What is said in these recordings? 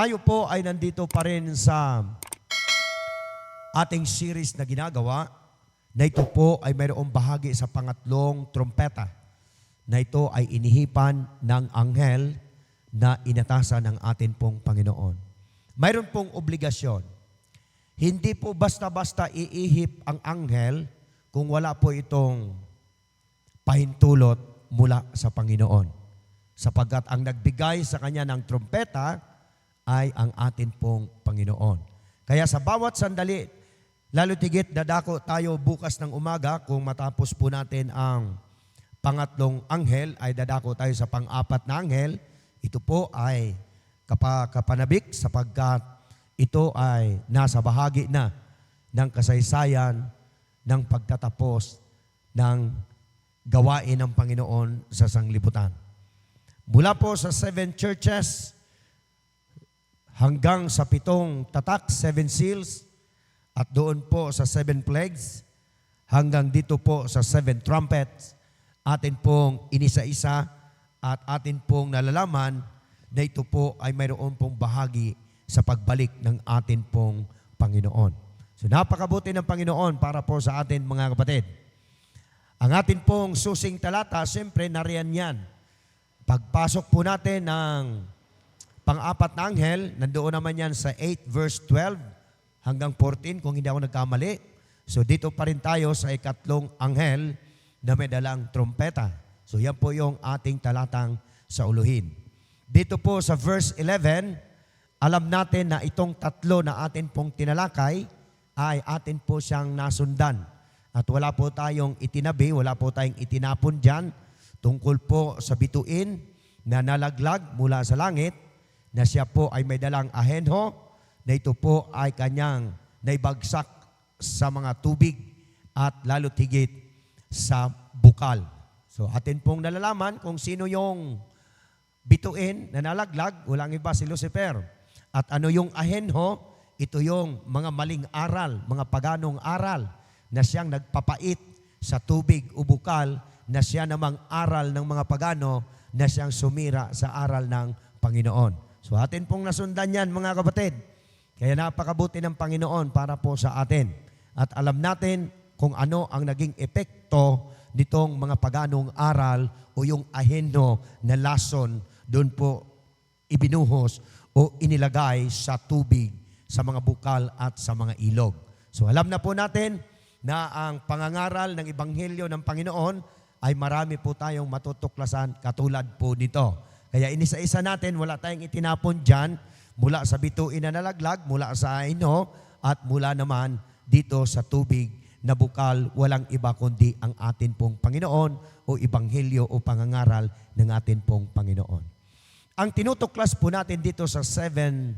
Tayo po ay nandito pa rin sa ating series na ginagawa na ito po ay mayroong bahagi sa pangatlong trompeta na ito ay inihipan ng anghel na inatasan ng atin pong Panginoon. Mayroon pong obligasyon. Hindi po basta-basta iihip ang anghel kung wala po itong pahintulot mula sa Panginoon. Sapagkat ang nagbigay sa kanya ng trompeta ay ang atin pong Panginoon. Kaya sa bawat sandali, lalo tigit dadako tayo bukas ng umaga kung matapos po natin ang pangatlong anghel, ay dadako tayo sa pang-apat na anghel. Ito po ay kapanabik sapagkat ito ay nasa bahagi na ng kasaysayan ng pagtatapos ng gawain ng Panginoon sa sanglibutan. Mula po sa 7 churches hanggang sa 7 tatak, 7 seals, at doon po sa 7 plagues, hanggang dito po sa 7 trumpets, atin pong inisa-isa at atin pong nalalaman na ito po ay mayroon pong bahagi sa pagbalik ng atin pong Panginoon. So napakabuti ng Panginoon para po sa atin mga kapatid. Ang atin pong susing talata, siyempre nariyan yan. Pagpasok po natin ng pang-apat na anghel, nandoon naman yan sa 8 verse 12 hanggang 14 kung hindi ako nagkamali. So dito pa rin tayo sa ikatlong anghel na may dalang trompeta. So yan po yung ating talatang sa uluhin. Dito po sa verse 11, alam natin na itong tatlo na atin pong tinalakay ay atin po siyang nasundan. At wala po tayong itinabi, wala po tayong itinapon dyan tungkol po sa bituin na nalaglag mula sa langit, na siya po ay may dalang ahenho, na ito po ay kanyang naibagsak sa mga tubig at lalo tigit sa bukal. So atin pong nalalaman kung sino yung bituin na nalaglag, walang iba si Lucifer. At ano yung ahenho? Ito yung mga maling aral, mga paganong aral na siyang nagpapait sa tubig o bukal, na siya namang aral ng mga pagano na siyang sumira sa aral ng Panginoon. So atin pong nasundan yan mga kapatid. Kaya napakabuti ng Panginoon para po sa atin. At alam natin kung ano ang naging epekto nitong mga paganong aral o yung ahenno na lason doon po ibinuhos o inilagay sa tubig, sa mga bukal at sa mga ilog. So alam na po natin na ang pangangaral ng Ebanghelyo ng Panginoon ay marami po tayong matutuklasan katulad po nito. Kaya inisa-isa natin, wala tayong itinapon dyan mula sa bituin na nalaglag, mula sa ahenho, at mula naman dito sa tubig na bukal, walang iba kundi ang atin pong Panginoon o Ebanghelyo o pangangaral ng atin pong Panginoon. Ang tinutuklas po natin dito sa 7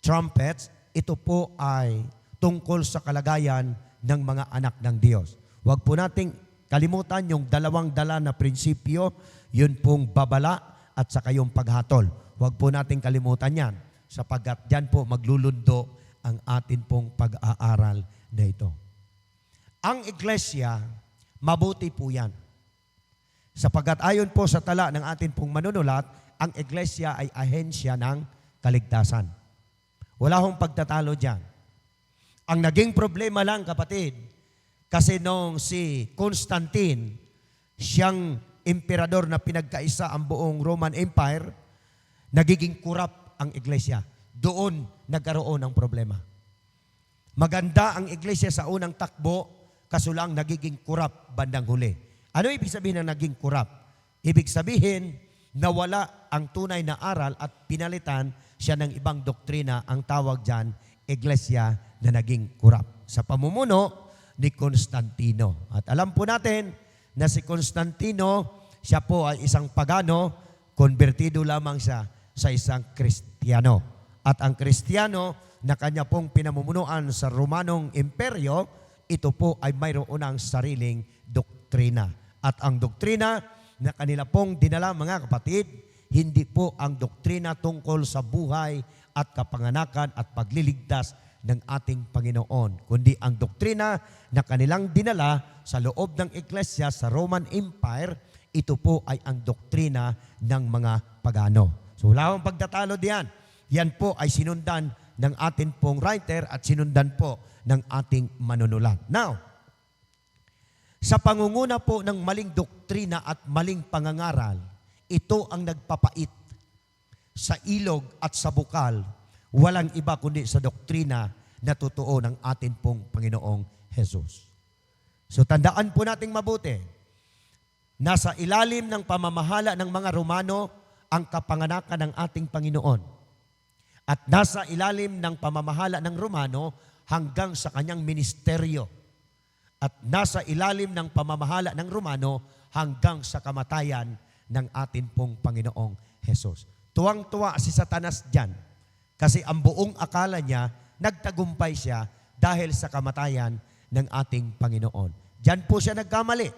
trumpets, ito po ay tungkol sa kalagayan ng mga anak ng Diyos. Huwag po nating kalimutan yung dalawang dala na prinsipyo, yun pong babala at saka yung paghatol. Huwag po nating kalimutan yan, sapagkat dyan po maglulundo ang atin pong pag-aaral na ito. Ang iglesia, mabuti po yan. Sapagkat ayon po sa tala ng atin pong manunulat, ang iglesia ay ahensya ng kaligtasan. Wala hong pagtatalo dyan. Ang naging problema lang, kapatid, kasi nung si Constantine, siyang emperador na pinagkaisa ang buong Roman Empire, nagiging corrupt ang iglesia. Doon nagkaroon ng problema. Maganda ang iglesia sa unang takbo, kaso lang nagiging corrupt bandang huli. Ano ibig sabihin ng naging corrupt? Ibig sabihin, nawala ang tunay na aral at pinalitan siya ng ibang doktrina, ang tawag dyan, iglesia na naging corrupt. Sa pamumuno ni Constantino. At alam po natin na si Constantino, siya po ay isang pagano, konbertido lamang siya sa isang Kristiyano. At ang Kristiyano na kanya pong pinamumunuan sa Romanong Imperyo, ito po ay mayroon ng sariling doktrina. At ang doktrina na kanila pong dinala mga kapatid, hindi po ang doktrina tungkol sa buhay at kapanganakan at pagliligtas ng ating Panginoon, kundi ang doktrina na kanilang dinala sa loob ng iglesia sa Roman Empire, ito po ay ang doktrina ng mga pagano. So wala akong pagtatalo diyan. Yan po ay sinundan ng atin pong writer at sinundan po ng ating manunulat. Now, sa pangunguna po ng maling doktrina at maling pangangaral, ito ang nagpapait sa ilog at sa bukal, walang iba kundi sa doktrina na totoo ng atin pong Panginoong Jesus. So tandaan po nating mabuti, nasa ilalim ng pamamahala ng mga Romano ang kapanganakan ng ating Panginoon. At nasa ilalim ng pamamahala ng Romano hanggang sa kanyang ministeryo. At nasa ilalim ng pamamahala ng Romano hanggang sa kamatayan ng atin pong Panginoong Jesus. Tuwang-tuwa si Satanas dyan kasi ang buong akala niya, nagtagumpay siya dahil sa kamatayan ng ating Panginoon. Diyan po siya nagkamali.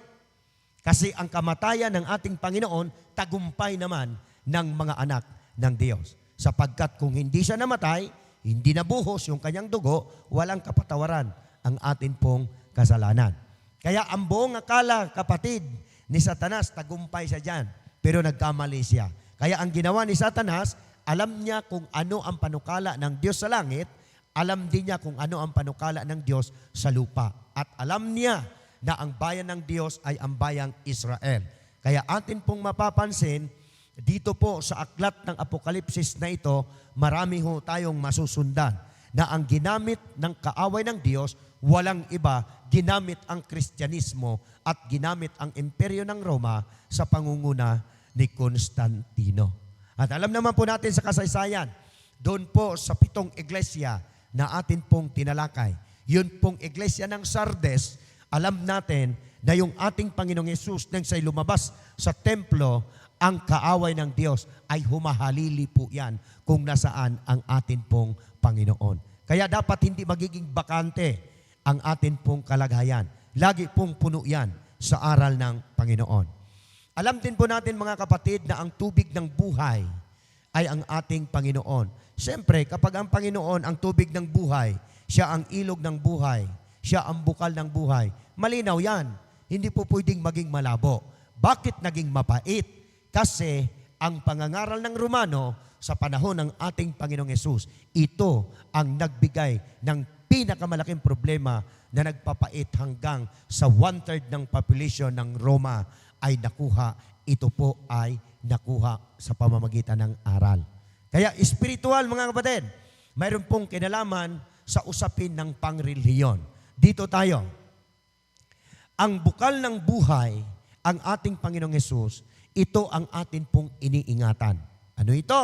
Kasi ang kamatayan ng ating Panginoon, tagumpay naman ng mga anak ng Diyos. Sapagkat kung hindi siya namatay, hindi nabuhos yung kanyang dugo, walang kapatawaran ang atin pong kasalanan. Kaya ang buong akala, kapatid, ni Satanas, tagumpay siya dyan. Pero nagkamali siya. Kaya ang ginawa ni Satanas, alam niya kung ano ang panukala ng Diyos sa langit, alam din niya kung ano ang panukala ng Diyos sa lupa. At alam niya na ang bayan ng Diyos ay ang bayang Israel. Kaya atin pong mapapansin, dito po sa aklat ng Apokalipsis na ito, marami ho tayong masusundan na ang ginamit ng kaaway ng Diyos, walang iba, ginamit ang Kristyanismo at ginamit ang imperyo ng Roma sa pangunguna ni Constantino. At alam naman po natin sa kasaysayan, doon po sa 7 iglesia na atin pong tinalakay, yun pong iglesia ng Sardes, alam natin na yung ating Panginoong Yesus nang siya'y lumabas sa templo, ang kaaway ng Diyos ay humahalili po yan kung nasaan ang atin pong Panginoon. Kaya dapat hindi magiging bakante ang atin pong kalagayan. Lagi pong puno yan sa aral ng Panginoon. Alam din po natin mga kapatid na ang tubig ng buhay ay ang ating Panginoon. Siyempre, kapag ang Panginoon ang tubig ng buhay, siya ang ilog ng buhay, siya ang bukal ng buhay, malinaw yan. Hindi po pwedeng maging malabo. Bakit naging mapait? Kasi ang pangangaral ng Romano sa panahon ng ating Panginoong Yesus, ito ang nagbigay ng pinakamalaking problema na nagpapait hanggang sa 1/3 ng population ng Roma ay nakuha. Ito po ay nakuha sa pamamagitan ng aral. Kaya espiritual mga kapatid, mayroon pong kinalaman sa usapin ng pangrelihiyon. Dito tayo. Ang bukal ng buhay, ang ating Panginoong Yesus, ito ang atin pong iniingatan. Ano ito?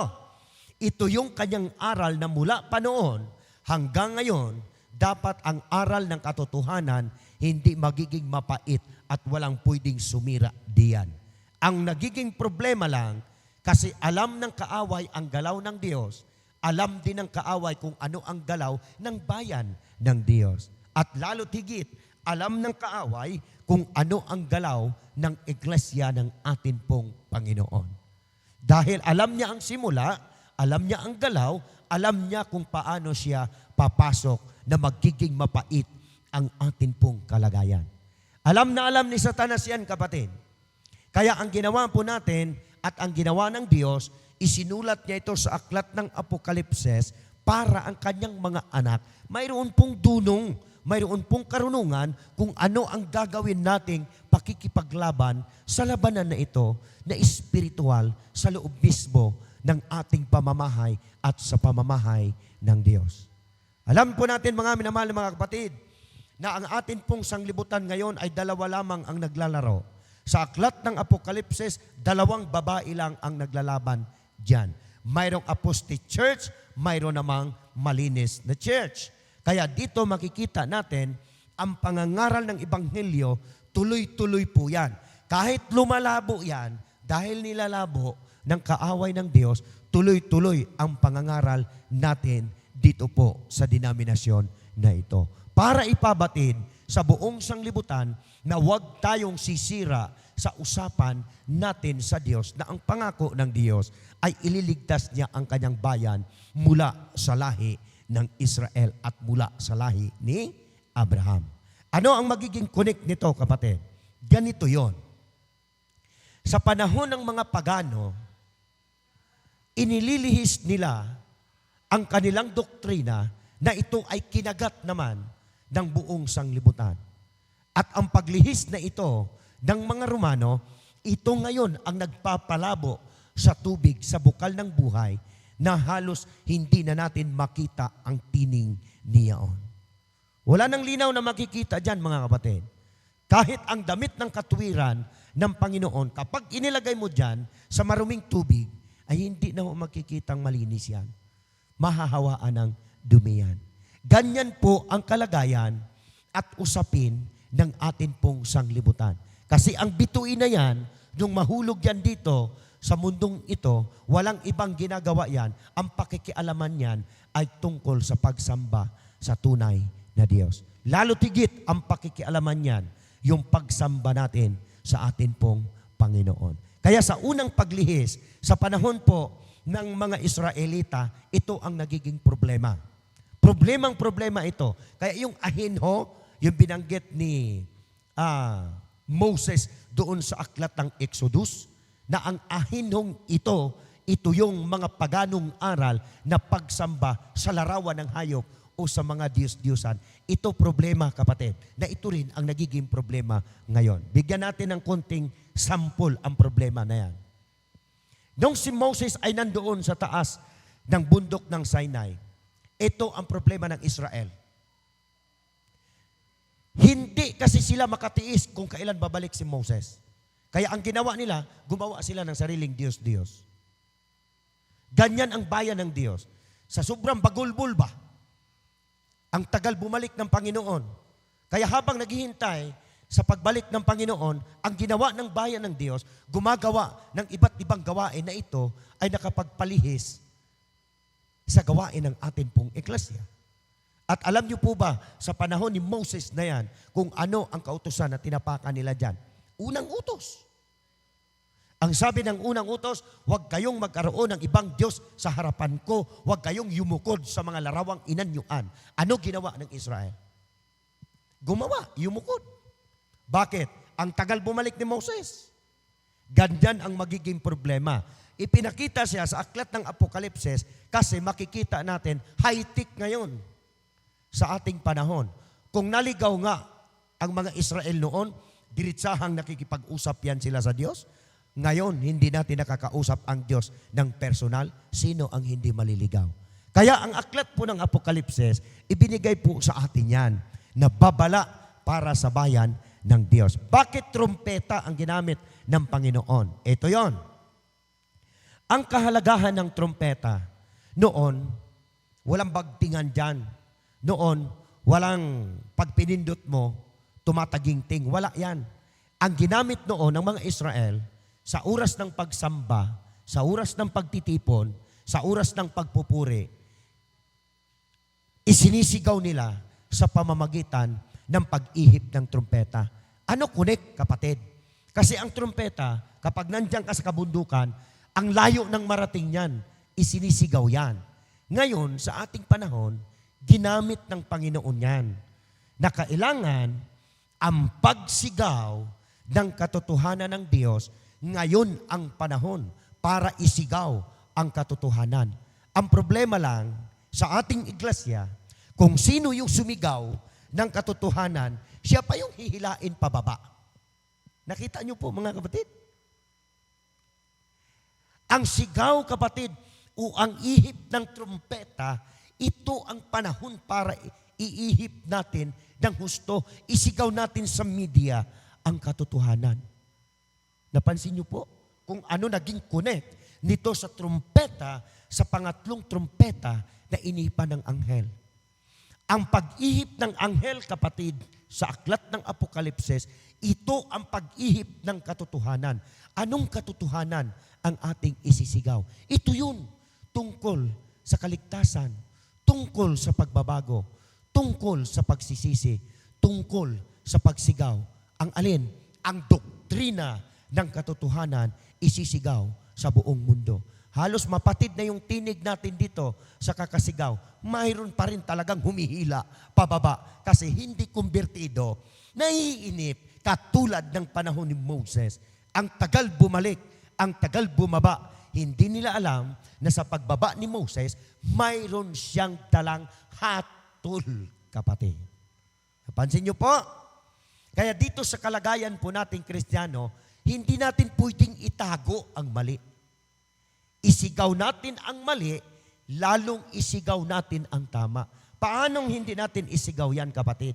Ito yung kanyang aral na mula pa noon hanggang ngayon, dapat ang aral ng katotohanan hindi magiging mapait at walang pwedeng sumira diyan. Ang nagiging problema lang, kasi alam ng kaaway ang galaw ng Diyos, alam din ng kaaway kung ano ang galaw ng bayan ng Diyos. At lalo't higit, alam ng kaaway kung ano ang galaw ng iglesia ng atin pong Panginoon. Dahil alam niya ang simula, alam niya ang galaw, alam niya kung paano siya papasok na magiging mapait ang atin pong kalagayan. Alam na alam ni Satanas yan, kapatid. Kaya ang ginawa po natin at ang ginawa ng Diyos, isinulat niya ito sa aklat ng Apokalipses para ang kanyang mga anak mayroon pong dunong, mayroon pong karunungan kung ano ang gagawin nating pakikipaglaban sa labanan na ito na espiritual sa loob mismo ng ating pamamahay at sa pamamahay ng Diyos. Alam po natin mga minamahal na mga kapatid na ang atin pong sanglibutan ngayon ay 2 lamang ang naglalaro. Sa aklat ng Apokalipsis, 2 babae lang ang naglalaban dyan. Mayroong apostate church, mayroon namang malinis na church. Kaya dito makikita natin ang pangangaral ng Ebanghelyo, tuloy-tuloy po yan. Kahit lumalabo yan, dahil nilalabo ng kaaway ng Diyos, tuloy-tuloy ang pangangaral natin dito po sa denominasyon na ito. Para ipabatid sa buong sanglibutan na huwag tayong sisira sa usapan natin sa Diyos na ang pangako ng Diyos ay ililigtas niya ang kanyang bayan mula sa lahi ng Israel at mula sa lahi ni Abraham. Ano ang magiging connect nito, kapatid? Ganito yon. Sa panahon ng mga pagano, inililihis nila ang kanilang doktrina na ito ay kinagat naman ng buong sanglibutan. At ang paglihis na ito ng mga Romano, ito ngayon ang nagpapalabo sa tubig, sa bukal ng buhay, na halos hindi na natin makita ang tining niyaon. Wala nang linaw na makikita dyan, mga kapatid. Kahit ang damit ng katuwiran ng Panginoon, kapag inilagay mo dyan sa maruming tubig, ay hindi na mo makikitang malinis yan. Mahahawaan ng dumi yan. Ganyan po ang kalagayan at usapin ng atin pong sanglibutan. Kasi ang bituin na yan, nung mahulog yan dito, sa mundong ito, walang ibang ginagawa yan. Ang pakikialaman yan ay tungkol sa pagsamba sa tunay na Diyos. Lalo tigit ang pakikialaman yan, yung pagsamba natin sa atin pong Panginoon. Kaya sa unang paglihis, sa panahon po ng mga Israelita, ito ang nagiging problema. Problema ito. Kaya yung ahinho, yung binanggit ni Moses doon sa aklat ng Exodus, na ang ahinhong ito yung mga paganong aral na pagsamba sa larawan ng hayop o sa mga Diyos-Diyosan. Ito problema, kapatid, na ito rin ang nagiging problema ngayon. Bigyan natin ng konting sample ang problema na yan. Nung si Moses ay nandoon sa taas ng bundok ng Sinai, ito ang problema ng Israel. Hindi kasi sila makatiis kung kailan babalik si Moses. Kaya ang ginawa nila, gumawa sila ng sariling Diyos-Diyos. Ganyan ang bayan ng Diyos. Sa sobrang bagulbul ba, ang tagal bumalik ng Panginoon. Kaya habang naghihintay sa pagbalik ng Panginoon, ang ginawa ng bayan ng Diyos, gumagawa ng iba't ibang gawain na ito ay nakapagpalihis sa gawain ng atin pong eklasya. At alam niyo po ba, sa panahon ni Moses na yan, kung ano ang kautusan na tinapakan nila dyan? Unang utos. Ang sabi ng unang utos, huwag kayong magkaroon ng ibang Diyos sa harapan ko. Huwag kayong yumukod sa mga larawang inanyuan. Ano ginawa ng Israel? Gumawa, yumukod. Bakit? Ang tagal bumalik ni Moses. Ganyan ang magiging problema. Ipinakita siya sa aklat ng Apokalipsis kasi makikita natin high-tech ngayon sa ating panahon. Kung naligaw nga ang mga Israel noon, diritsahang nakikipag-usap yan sila sa Diyos. Ngayon, hindi natin nakakausap ang Diyos ng personal. Sino ang hindi maliligaw? Kaya ang aklat po ng Apokalipsis, ibinigay po sa atin yan na babala para sa bayan ng Diyos. Bakit trumpeta ang ginamit ng Panginoon? Ito yon. Ang kahalagahan ng trumpeta, noon, walang bagtingan dyan. Noon, walang pagpinindot mo, tumataginting. Wala yan. Ang ginamit noon ng mga Israel, sa oras ng pagsamba, sa oras ng pagtitipon, sa oras ng pagpupuri, isinisigaw nila sa pamamagitan ng pag-ihip ng trumpeta. Ano connect, kapatid? Kasi ang trumpeta, kapag nandiyan ka sa kabundukan, ang layo ng marating yan, isinisigaw yan. Ngayon, sa ating panahon, ginamit ng Panginoon yan, na kailangan ang pagsigaw ng katotohanan ng Diyos, ngayon ang panahon para isigaw ang katotohanan. Ang problema lang sa ating iglesia, kung sino yung sumigaw ng katotohanan, siya pa yung hihilain pababa. Nakita niyo po, mga kapatid? Ang sigaw, kapatid, o ang ihip ng trumpeta, ito ang panahon para iihip natin ng husto, isigaw natin sa media ang katotohanan. Napansin niyo po kung ano naging connect nito sa trumpeta, sa pangatlong trumpeta na inihipan ng anghel. Ang pag-ihip ng anghel, kapatid, sa aklat ng Apokalipsis, ito ang pag-ihip ng katotohanan. Anong katotohanan ang ating isisigaw? Ito yun, tungkol sa kaligtasan, tungkol sa pagbabago, tungkol sa pagsisisi, tungkol sa pagsigaw. Ang alin? Ang doktrina ng katotohanan isisigaw sa buong mundo. Halos mapatid na yung tinig natin dito sa kakasigaw. Mayroon pa rin talagang humihila pababa kasi hindi kumbirtido, naiinip katulad ng panahon ni Moses. Ang tagal bumalik ang tagal bumaba, hindi nila alam na sa pagbaba ni Moses, mayroon siyang dalang hatol, kapatid. Napansin niyo po? Kaya dito sa kalagayan po nating Kristiyano, hindi natin pwedeng itago ang mali. Isigaw natin ang mali, lalong isigaw natin ang tama. Paanong hindi natin isigaw yan, kapatid?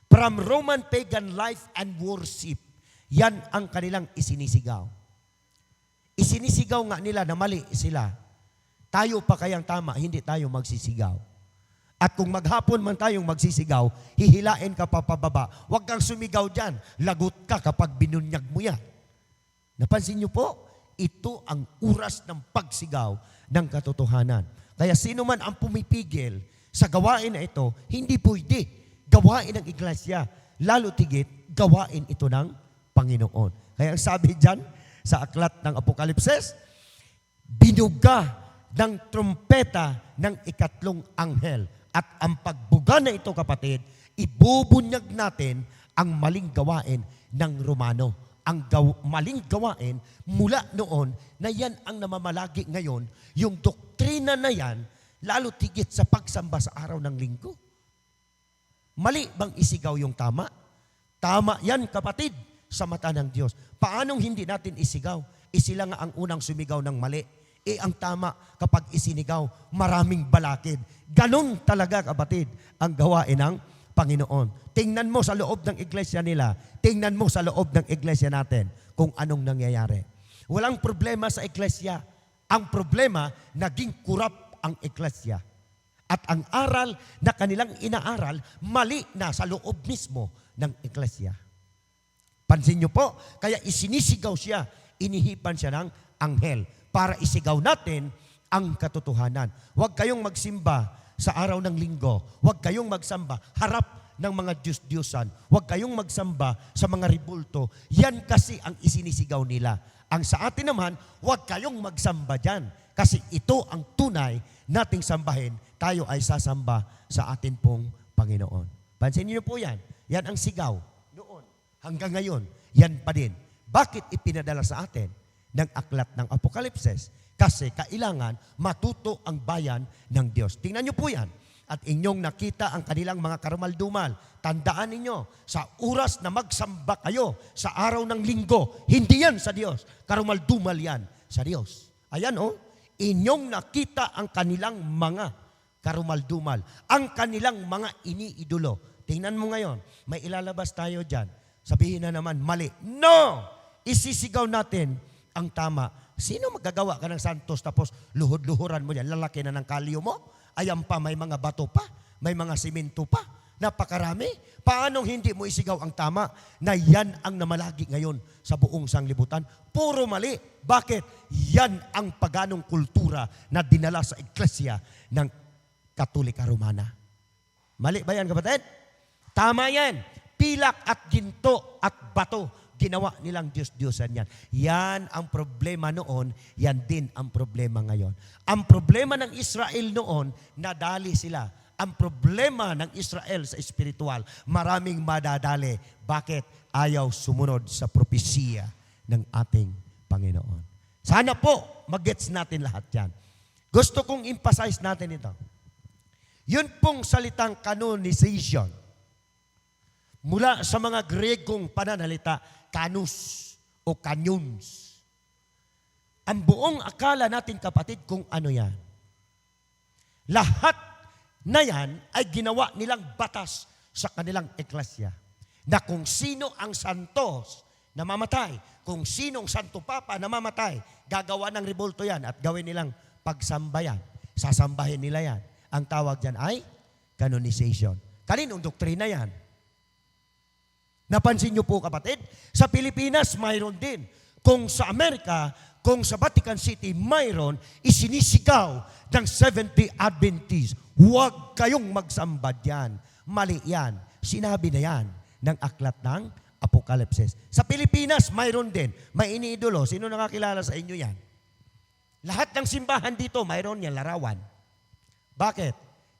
From Roman pagan life and worship, yan ang kanilang isinisigaw. Isinisigaw nga nila na mali sila. Tayo pa kayang tama, hindi tayo magsisigaw. At kung maghapon man tayong magsisigaw, hihilain ka pa pababa. Huwag kang sumigaw dyan. Lagot ka kapag binunyag mo yan. Napansin niyo po? Ito ang oras ng pagsigaw ng katotohanan. Kaya sino man ang pumipigil sa gawain na ito, hindi pwede gawain ng iglesia. Lalo tigit, gawain ito ng Panginoon. Kaya ang sabi dyan sa aklat ng Apokalipsis, binuga ng trumpeta ng ikatlong anghel. At ang pagbuga na ito, kapatid, ibubunyag natin ang maling gawain ng Romano. Ang maling gawain mula noon na yan ang namamalagi ngayon, yung doktrina na yan, lalo tigit sa pagsamba sa araw ng linggo. Mali bang isigaw yung tama? Tama yan, kapatid, sa mata ng Diyos. Paanong hindi natin isigaw? Sila nga ang unang sumigaw ng mali. Ang tama, kapag isinigaw, maraming balakid. Ganon talaga, kapatid, ang gawain ng Panginoon. Tingnan mo sa loob ng iglesia nila. Tingnan mo sa loob ng iglesia natin kung anong nangyayari. Walang problema sa iglesia. Ang problema, naging kurap ang iglesia. At ang aral na kanilang inaaral, mali na sa loob mismo ng iglesia. Pansin niyo po, kaya isinisigaw siya, inihipan siya ng anghel para isigaw natin ang katotohanan. Huwag kayong magsimba sa araw ng linggo. Huwag kayong magsamba harap ng mga Diyos-Diyosan. Huwag kayong magsamba sa mga ribulto. Yan kasi ang isinisigaw nila. Ang sa atin naman, huwag kayong magsamba dyan. Kasi ito ang tunay nating sambahin. Tayo ay sasamba sa atin pong Panginoon. Pansin niyo po yan. Yan ang sigaw noon. Hanggang ngayon, yan pa din. Bakit ipinadala sa atin ng aklat ng Apokalipsis? Kasi kailangan matuto ang bayan ng Diyos. Tingnan niyo po yan. At inyong nakita ang kanilang mga karumaldumal. Tandaan ninyo, sa oras na magsamba kayo sa araw ng linggo, hindi yan sa Diyos. Karumaldumal yan sa Diyos. Ayan inyong nakita ang kanilang mga karumaldumal. Ang kanilang mga iniidolo. Tingnan mo ngayon, may ilalabas tayo dyan. Sabihin na naman, mali. No! Isisigaw natin ang tama. Sino magagawa ka ng santos tapos luhod-luhuran mo yan? Lalaki na ng kalyo mo? Ayan pa, may mga bato pa, may mga simento pa, napakarami. Paano hindi mo isigaw ang tama na yan ang namalagi ngayon sa buong sanglibutan? Puro mali. Bakit? Yan ang paganong kultura na dinala sa iglesia ng Katolika Romana. Mali ba yan, kapatid? Tama yan. Pilak at ginto at bato. Ginawa nilang Diyos-Diyosan yan. Yan ang problema noon, yan din ang problema ngayon. Ang problema ng Israel noon, nadali sila. Ang problema ng Israel sa espiritual, maraming madadali. Bakit? Ayaw sumunod sa propesiya ng ating Panginoon. Sana po, mag-gets natin lahat yan. Gusto kong emphasize natin ito. Yun pong salitang canonization, mula sa mga Grekong pananalita, kanus o kanyons. Ang buong akala natin, kapatid, kung ano yan. Lahat na yan ay ginawa nilang batas sa kanilang eklasya. Na kung sino ang santos na mamatay, kung sinong santo papa na mamatay, gagawa ng rebulto yan at gawin nilang pagsambayan. Sasambahin nila yan. Ang tawag dyan ay canonization. Kaninong doktrina yan? Napansin niyo po, kapatid, sa Pilipinas mayroon din. Kung sa Amerika, kung sa Vatican City mayroon, isinisigaw ng Seventh-day Adventist. Huwag kayong magsamba diyan. Mali yan. Sinabi na yan ng aklat ng Apokalipsis. Sa Pilipinas mayroon din. May iniidolo. Sino nakakilala sa inyo yan? Lahat ng simbahan dito mayroon yan, larawan. Bakit?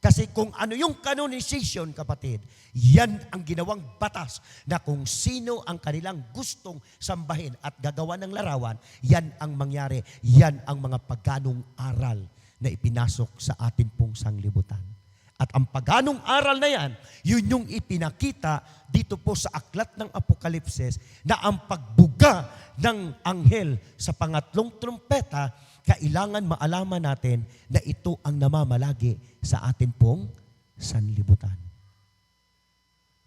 Kasi kung ano yung canonization, kapatid, yan ang ginawang batas na kung sino ang kanilang gustong sambahin at gagawa ng larawan, yan ang mangyari. Yan ang mga paganong aral na ipinasok sa atin pong sanglibutan. At ang paganong aral na yan, yun yung ipinakita dito po sa aklat ng Apokalipsis na ang pagbuga ng anghel sa pangatlong trumpeta, kailangan maalaman natin na ito ang namamalagi sa atin pong sanlibutan.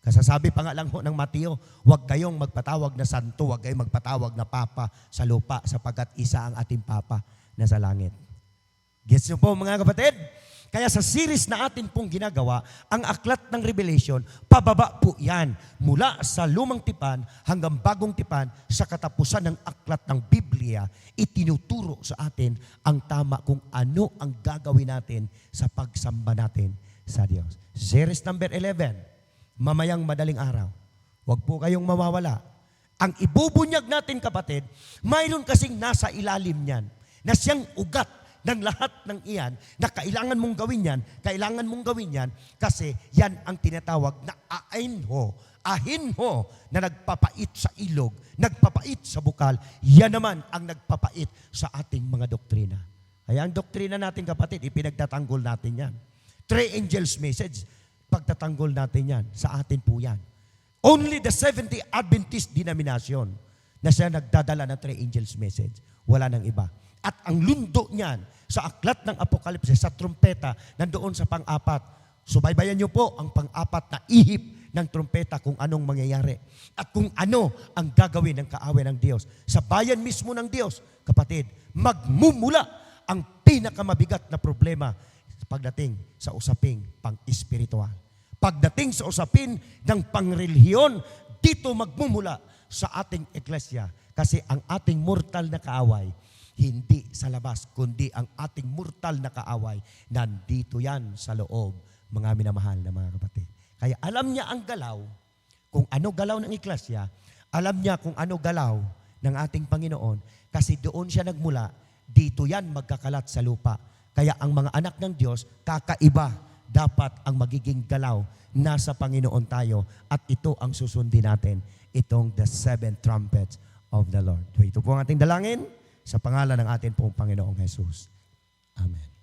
Kasasabi pa nga lang ho ng Mateo, huwag kayong magpatawag na santo, huwag kayong magpatawag na papa sa lupa sapagkat isa ang ating papa na sa langit. Gets nyo po mga kapatid? Kaya sa series na atin pong ginagawa, ang aklat ng Revelation, pababa po yan. Mula sa lumang tipan hanggang bagong tipan, sa katapusan ng aklat ng Biblia, itinuturo sa atin ang tama kung ano ang gagawin natin sa pagsamba natin sa Diyos. Series number 11, mamayang madaling araw. Huwag po kayong mawawala. Ang ibubunyag natin, kapatid, mayroon kasing nasa ilalim niyan, na siyang ugat ng lahat ng iyan, na kailangan mong gawin yan, kasi yan ang tinatawag na ahinho na nagpapait sa ilog, nagpapait sa bukal, yan naman ang nagpapait sa ating mga doktrina. Kaya ang doktrina natin, kapatid, ipinagtatanggol natin yan. 3 angels message, pagtatanggol natin yan, sa atin po yan. Only the Seventh-day Adventist denomination na siya nagdadala ng 3 angels message. Wala nang iba. At ang lundo niyan sa aklat ng Apokalipsis, sa trumpeta, nandoon sa pang-apat. Subaybayan niyo po ang pang-apat na ihip ng trumpeta kung anong mangyayari. At kung ano ang gagawin ng kaaway ng Diyos. Sa bayan mismo ng Diyos, kapatid, magmumula ang pinakamabigat na problema pagdating sa usaping pang-espiritual. Pagdating sa usapin ng pangrelihiyon, dito magmumula sa ating iglesia. Kasi ang ating mortal na kaaway, hindi sa labas, kundi ang ating mortal na kaaway, nandito yan sa loob, mga minamahal na mga kapatid. Kaya alam niya ang galaw, kung ano galaw ng iglesia, alam niya kung ano galaw ng ating Panginoon, kasi doon siya nagmula, dito yan magkakalat sa lupa. Kaya ang mga anak ng Diyos, kakaiba dapat ang magiging galaw, nasa Panginoon tayo, at ito ang susundin natin, itong the 7 trumpets of the Lord. So ito po ang ating dalangin, sa pangalan ng ating pong Panginoong Jesus. Amen.